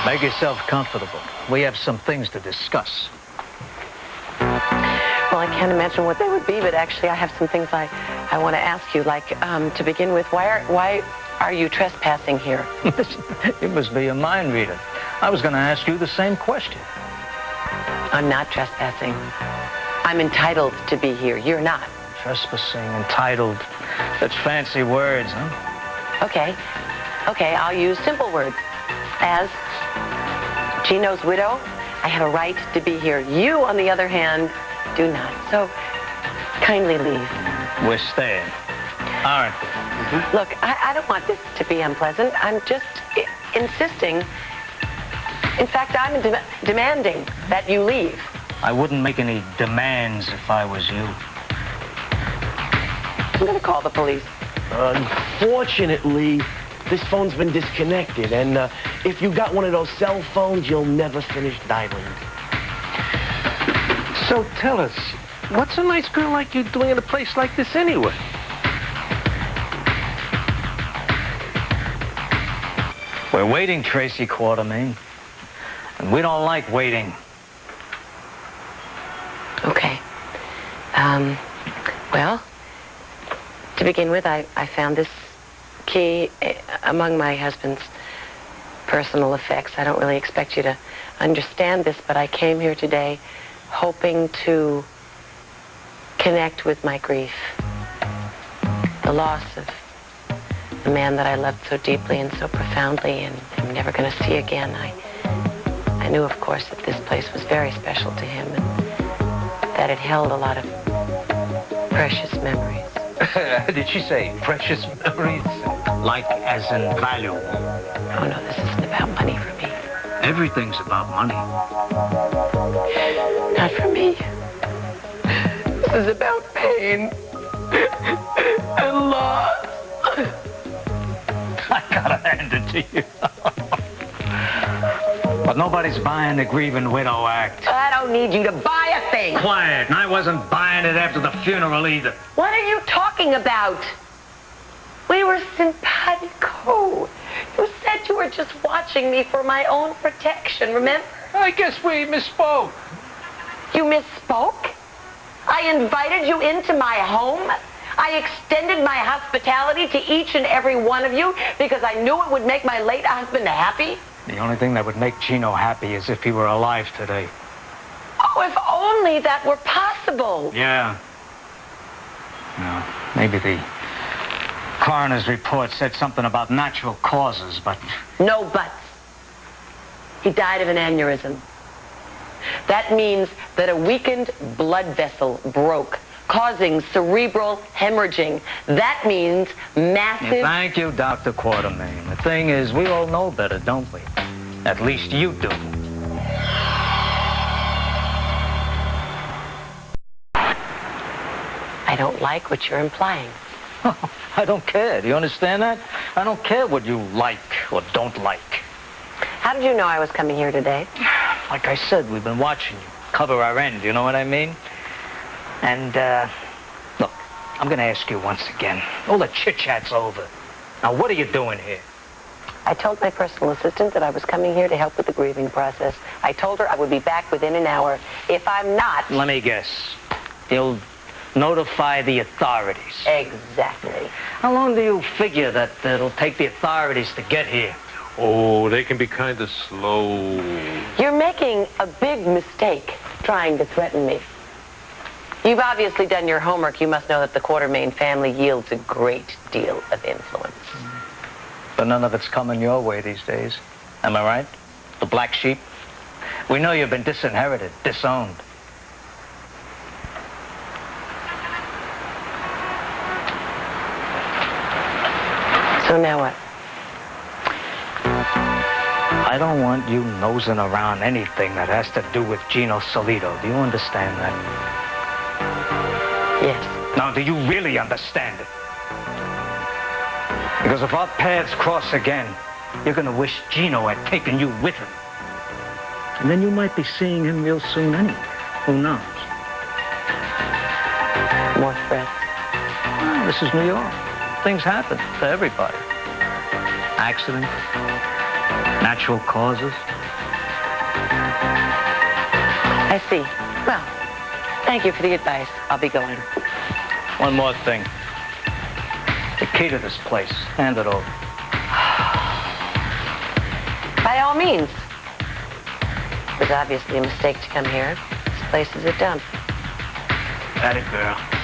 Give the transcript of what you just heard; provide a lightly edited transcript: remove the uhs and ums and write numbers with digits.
Make yourself comfortable. We have some things to discuss. Well, I can't imagine what they would be, but actually I have some things I want to ask you. Like, to begin with, why are you trespassing here? You must be a mind reader. I was going to ask you the same question. I'm not trespassing. I'm entitled to be here. You're not. Trespassing, entitled. That's fancy words, huh? Okay, I'll use simple words. As Gino's widow, I have a right to be here. You, on the other hand, do not. So, kindly leave. We're staying, aren't we? Mm-hmm. Look, I don't want this to be unpleasant. I'm just insisting. In fact, I'm demanding that you leave. I wouldn't make any demands if I was you. I'm going to call the police. Unfortunately, this phone's been disconnected, and if you got one of those cell phones, you'll never finish dialing. So tell us, what's a nice girl like you doing in a place like this anyway? We're waiting, Tracy Quartermain. And we don't like waiting. Okay. Well, to begin with, I found this key among my husband's personal effects. I don't really expect you to understand this, but I came here today hoping to connect with my grief. The loss of the man that I loved so deeply and so profoundly and I'm never going to see again. I knew, of course, that this place was very special to him and that it held a lot of precious memories. Did she say precious memories? Like as in value. Oh, no, this isn't about money for me. Everything's about money. Not for me. This is about pain and loss. I gotta hand it to you. But nobody's buying the grieving widow act. I don't need you to buy a thing. Quiet, and I wasn't buying it after the funeral either. What are you talking about? We were simpatico. You said you were just watching me for my own protection, remember? I guess we misspoke. You misspoke? I invited you into my home. I extended my hospitality to each and every one of you because I knew it would make my late husband happy. The only thing that would make Gino happy is if he were alive today. Oh, if only that were possible. Yeah. No, maybe the coroner's report said something about natural causes, but... No buts. He died of an aneurysm. That means that a weakened blood vessel broke, causing cerebral hemorrhaging. That means massive... Yeah, thank you, Dr. Quartermain. The thing is, we all know better, don't we? At least you do. I don't like what you're implying. I don't care. Do you understand that? I don't care what you like or don't like. How did you know I was coming here today? Like I said, we've been watching you. Cover our end, you know what I mean? And, look, I'm going to ask you once again. All the chit-chat's over. Now, what are you doing here? I told my personal assistant that I was coming here to help with the grieving process. I told her I would be back within an hour. If I'm not... Let me guess. You'll notify the authorities. Exactly. How long do you figure that it'll take the authorities to get here? Oh, they can be kind of slow. You're making a big mistake trying to threaten me. You've obviously done your homework. You must know that the Quartermain family yields a great deal of influence. But none of it's coming your way these days. Am I right? The black sheep? We know you've been disinherited, disowned. So now what? I don't want you nosing around anything that has to do with Gino Solito. Do you understand that? Yes. Now, do you really understand it? Because if our paths cross again, you're going to wish Gino had taken you with him. And then you might be seeing him real soon anyway. Who knows? More threats. Well, this is New York. Things happen to everybody. Accidents, natural causes. I see. Well, thank you for the advice. I'll be going. One more thing. The key to this place. Hand it over. By all means. It was obviously a mistake to come here. This place is a dump. That it, girl.